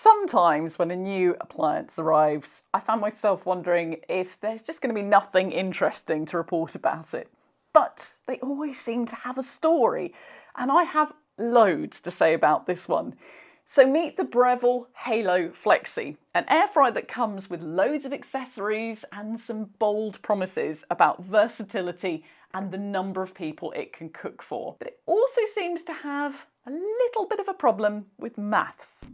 Sometimes when a new appliance arrives, I find myself wondering if there's just going to be nothing interesting to report about it. But they always seem to have a story, and I have loads to say about this one. So meet the Breville Halo Flexi, an air fryer that comes with loads of accessories and some bold promises about versatility and the number of people it can cook for. But it also seems to have a little bit of a problem with maths.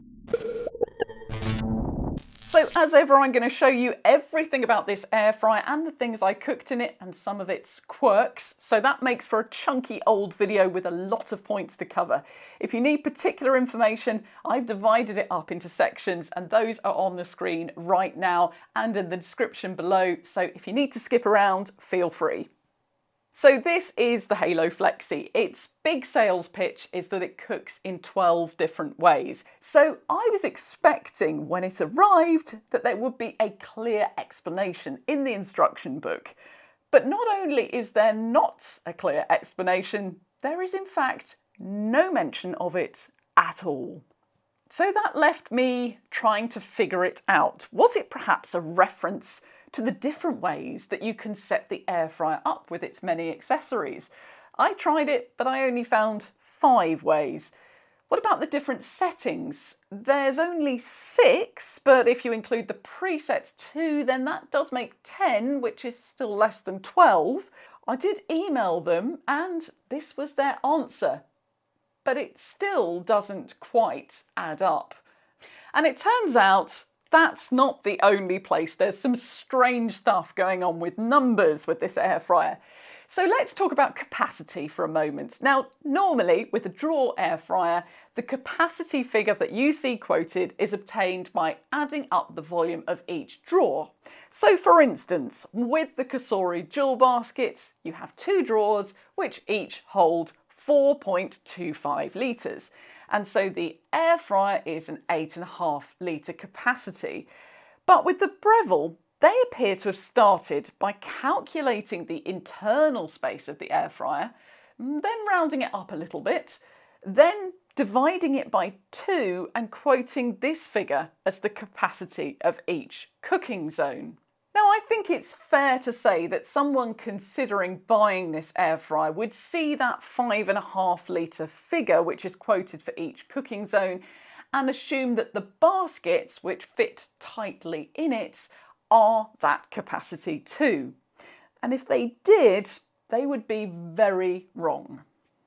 So as ever, I'm going to show you everything about this air fryer and the things I cooked in it and some of its quirks. So that makes for a chunky old video with a lot of points to cover. If you need particular information, I've divided it up into sections and those are on the screen right now and in the description below. So if you need to skip around, feel free. So this is the Halo Flexi. Its big sales pitch is that it cooks in 12 different ways. So I was expecting when it arrived that there would be a clear explanation in the instruction book. But not only is there not a clear explanation, there is in fact no mention of it at all. So that left me trying to figure it out. Was it perhaps a reference to the different ways that you can set the air fryer up with its many accessories? I tried it, but I only found 5 ways. What about the different settings? There's only 6, but if you include the presets too, then that does make 10, which is still less than 12. I did email them, and this was their answer. But it still doesn't quite add up. And it turns out that's not the only place. There's some strange stuff going on with numbers with this air fryer. So let's talk about capacity for a moment. Now, normally with a drawer air fryer, the capacity figure that you see quoted is obtained by adding up the volume of each drawer. So for instance, with the Cosori jewel basket, you have 2 drawers which each hold 4.25 litres. And so the air fryer is an 8.5 litre capacity. But with the Breville, they appear to have started by calculating the internal space of the air fryer, then rounding it up a little bit, then dividing it by 2 and quoting this figure as the capacity of each cooking zone. Now, I think it's fair to say that someone considering buying this air fryer would see that 5.5 litre figure, which is quoted for each cooking zone, and assume that the baskets, which fit tightly in it, are that capacity too. And if they did, they would be very wrong.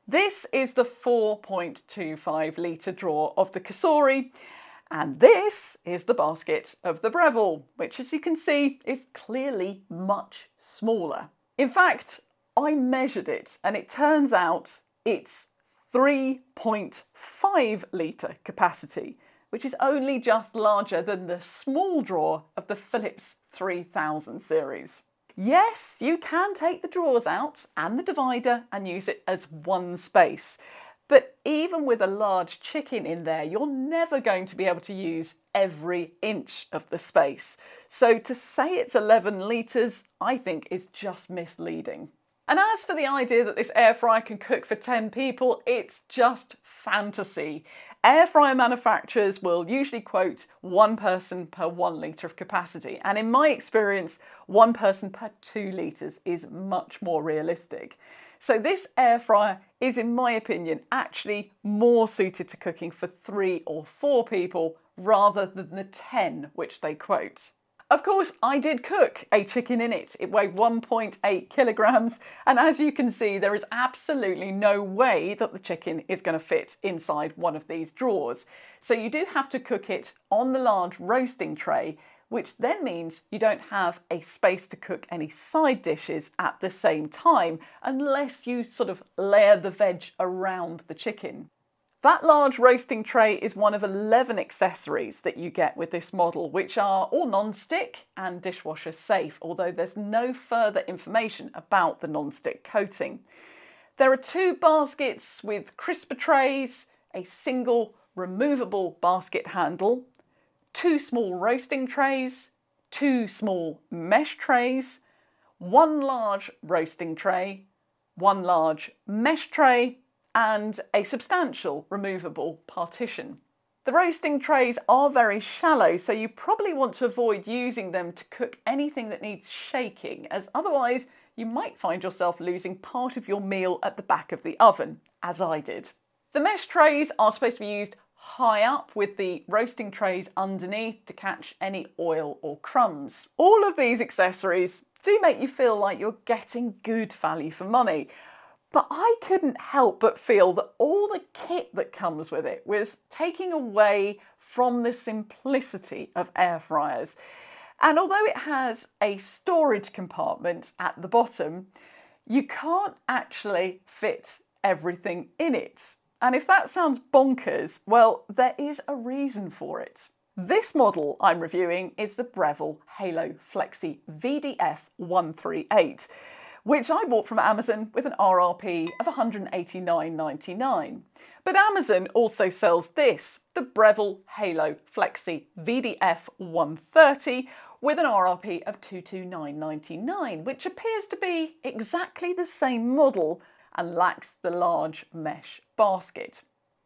This is the 4.25 litre drawer of the Cosori, and this is the basket of the Breville, which as you can see is clearly much smaller. In fact, I measured it and it turns out it's 3.5 litre capacity, which is only just larger than the small drawer of the Philips 3000 series. Yes, you can take the drawers out and the divider and use it as one space. But even with a large chicken in there, you're never going to be able to use every inch of the space. So to say it's 11 litres, I think is just misleading. And as for the idea that this air fryer can cook for 10 people, it's just fantasy. Air fryer manufacturers will usually quote 1 person per 1 litre of capacity. And in my experience, 1 person per 2 litres is much more realistic. So this air fryer is, in my opinion, actually more suited to cooking for 3 or 4 people rather than the 10 which they quote. Of course, I did cook a chicken in it. It weighed 1.8 kilograms, and as you can see, there is absolutely no way that the chicken is going to fit inside one of these drawers. So you do have to cook it on the large roasting tray, which then means you don't have a space to cook any side dishes at the same time unless you sort of layer the veg around the chicken. That large roasting tray is one of 11 accessories that you get with this model, which are all non-stick and dishwasher safe, although there's no further information about the non-stick coating. There are 2 baskets with crisper trays, a single removable basket handle, 2 small roasting trays, 2 small mesh trays, 1 large roasting tray, 1 large mesh tray, and a substantial removable partition. The roasting trays are very shallow, so you probably want to avoid using them to cook anything that needs shaking, as otherwise you might find yourself losing part of your meal at the back of the oven, as I did. The mesh trays are supposed to be used high up with the roasting trays underneath to catch any oil or crumbs. All of these accessories do make you feel like you're getting good value for money. But I couldn't help but feel that all the kit that comes with it was taking away from the simplicity of air fryers. And although it has a storage compartment at the bottom, you can't actually fit everything in it. And if that sounds bonkers, well, there is a reason for it. This model I'm reviewing is the Breville Halo Flexi VDF 138. Which I bought from Amazon with an RRP of $189.99. But Amazon also sells this, the Breville Halo Flexi VDF 130, with an RRP of $229.99, which appears to be exactly the same model and lacks the large mesh basket.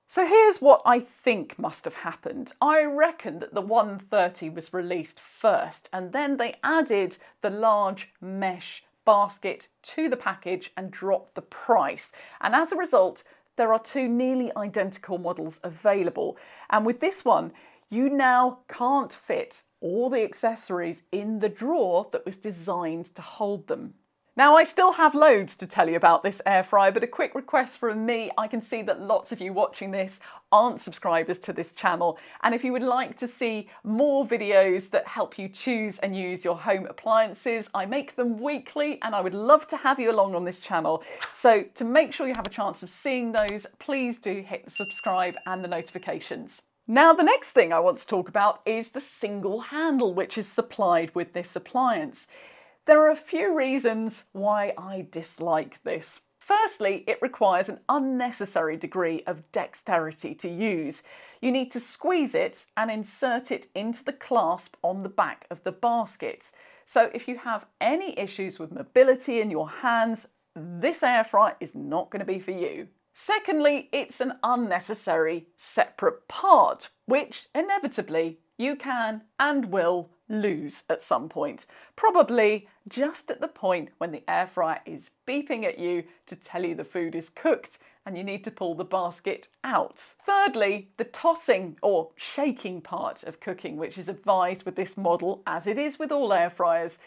So here's what I think must have happened. I reckon that the 130 was released first, and then they added the large mesh basket to the package and dropped the price. And as a result, there are two nearly identical models available. And with this one, you now can't fit all the accessories in the drawer that was designed to hold them. Now, I still have loads to tell you about this air fryer, but a quick request from me. I can see that lots of you watching this aren't subscribers to this channel, and if you would like to see more videos that help you choose and use your home appliances, I make them weekly and I would love to have you along on this channel. So to make sure you have a chance of seeing those, please do hit the subscribe and the notifications. Now, the next thing I want to talk about is the single handle which is supplied with this appliance. There are a few reasons why I dislike this. Firstly, it requires an unnecessary degree of dexterity to use. You need to squeeze it and insert it into the clasp on the back of the basket. So if you have any issues with mobility in your hands, this air fryer is not going to be for you. Secondly, it's an unnecessary separate part, which inevitably you can and will lose at some point, probably just at the point when the air fryer is beeping at you to tell you the food is cooked and you need to pull the basket out. Thirdly, the tossing or shaking part of cooking, which is advised with this model, as it is with all air fryers,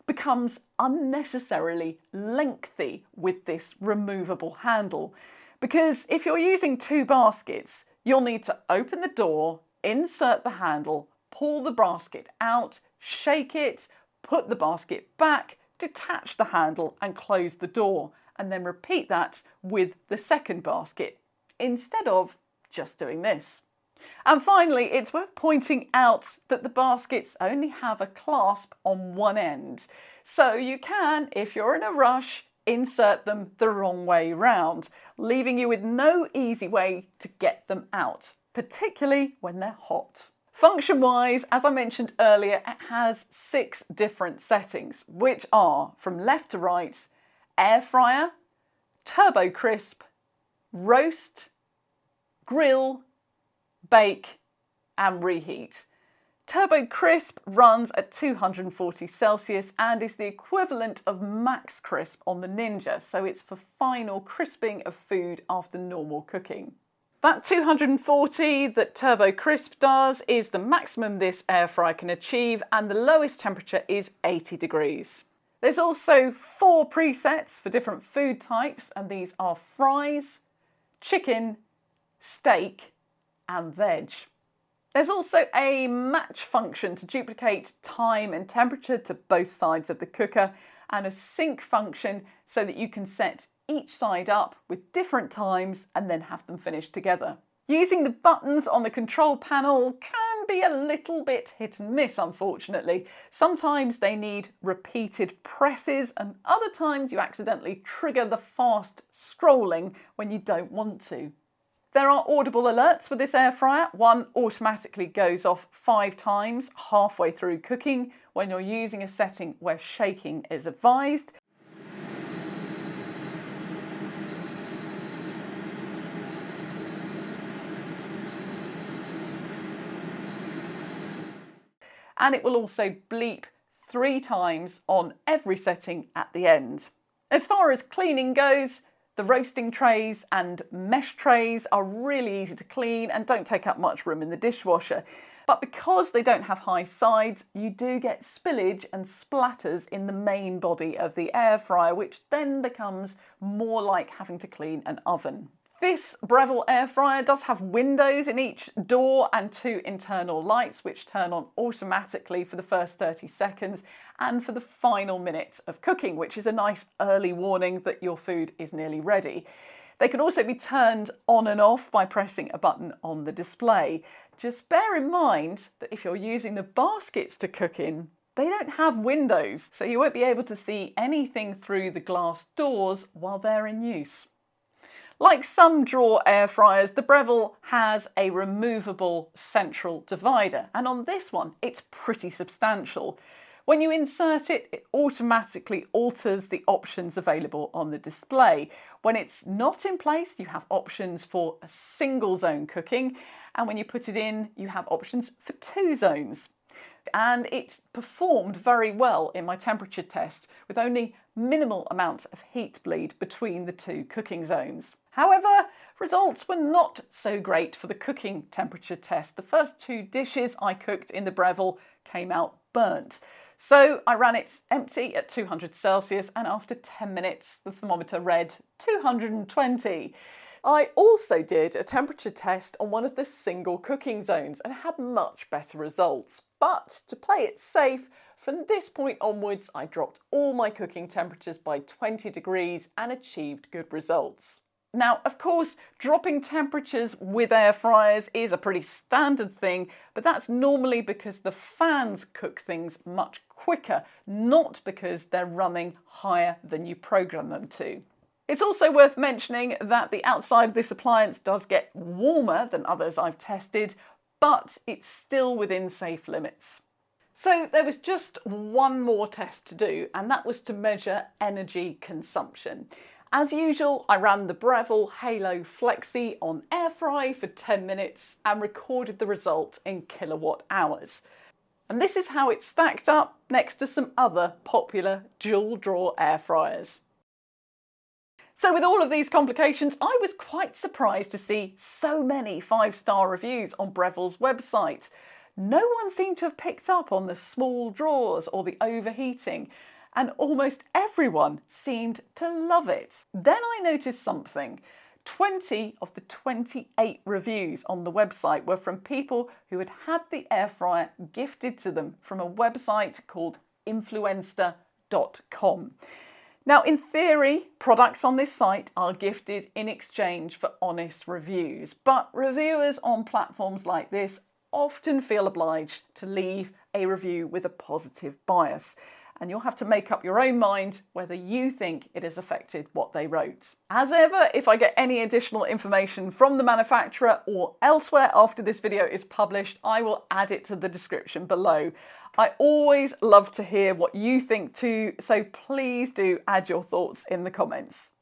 becomes unnecessarily lengthy with this removable handle. Because if you're using two baskets, you'll need to open the door, insert the handle, pull the basket out, shake it, put the basket back, detach the handle and close the door, and then repeat that with the second basket, instead of just doing this. And finally, it's worth pointing out that the baskets only have a clasp on one end. So you can, if you're in a rush, insert them the wrong way round, leaving you with no easy way to get them out, particularly when they're hot. Function-wise, as I mentioned earlier, it has 6 different settings, which are, from left to right, air fryer, turbo crisp, roast, grill, bake, and reheat. Turbo Crisp runs at 240 Celsius and is the equivalent of Max Crisp on the Ninja, so it's for final crisping of food after normal cooking. That 240 that Turbo Crisp does is the maximum this air fryer can achieve, and the lowest temperature is 80 degrees. There's also 4 presets for different food types, and these are fries, chicken, steak, and veg. There's also a match function to duplicate time and temperature to both sides of the cooker, and a sync function so that you can set each side up with different times and then have them finished together. Using the buttons on the control panel can be a little bit hit and miss, unfortunately. Sometimes they need repeated presses, and other times you accidentally trigger the fast scrolling when you don't want to. There are audible alerts for this air fryer. One automatically goes off 5 times halfway through cooking when you're using a setting where shaking is advised. and it will also bleep 3 times on every setting at the end. As far as cleaning goes, the roasting trays and mesh trays are really easy to clean and don't take up much room in the dishwasher. But because they don't have high sides, you do get spillage and splatters in the main body of the air fryer, which then becomes more like having to clean an oven. This Breville air fryer does have windows in each door and 2 internal lights which turn on automatically for the first 30 seconds and for the final minutes of cooking, which is a nice early warning that your food is nearly ready. They can also be turned on and off by pressing a button on the display. Just bear in mind that if you're using the baskets to cook in, they don't have windows, so you won't be able to see anything through the glass doors while they're in use. Like some drawer air fryers, the Breville has a removable central divider, and on this one it's pretty substantial. When you insert it, it automatically alters the options available on the display. When it's not in place, you have options for a single zone cooking, and when you put it in, you have options for 2 zones. And it performed very well in my temperature test with only minimal amount of heat bleed between the 2 cooking zones. However, results were not so great for the cooking temperature test. The first 2 dishes I cooked in the Breville came out burnt. So I ran it empty at 200 Celsius and after 10 minutes the thermometer read 220. I also did a temperature test on one of the single cooking zones and had much better results. But to play it safe, from this point onwards I dropped all my cooking temperatures by 20 degrees and achieved good results. Now, of course, dropping temperatures with air fryers is a pretty standard thing, but that's normally because the fans cook things much quicker, not because they're running higher than you program them to. It's also worth mentioning that the outside of this appliance does get warmer than others I've tested, but it's still within safe limits. So there was just one more test to do, and that was to measure energy consumption. As usual, I ran the Breville Halo Flexi on air fry for 10 minutes and recorded the result in kilowatt hours. And this is how it stacked up next to some other popular dual drawer air fryers. So with all of these complications, I was quite surprised to see so many 5-star reviews on Breville's website. No one seemed to have picked up on the small drawers or the overheating, and almost everyone seemed to love it. Then I noticed something. 20 of the 28 reviews on the website were from people who had had the air fryer gifted to them from a website called influenster.com. Now, in theory, products on this site are gifted in exchange for honest reviews, but reviewers on platforms like this often feel obliged to leave a review with a positive bias. And you'll have to make up your own mind whether you think it has affected what they wrote. As ever, if I get any additional information from the manufacturer or elsewhere after this video is published, I will add it to the description below. I always love to hear what you think too, so please do add your thoughts in the comments.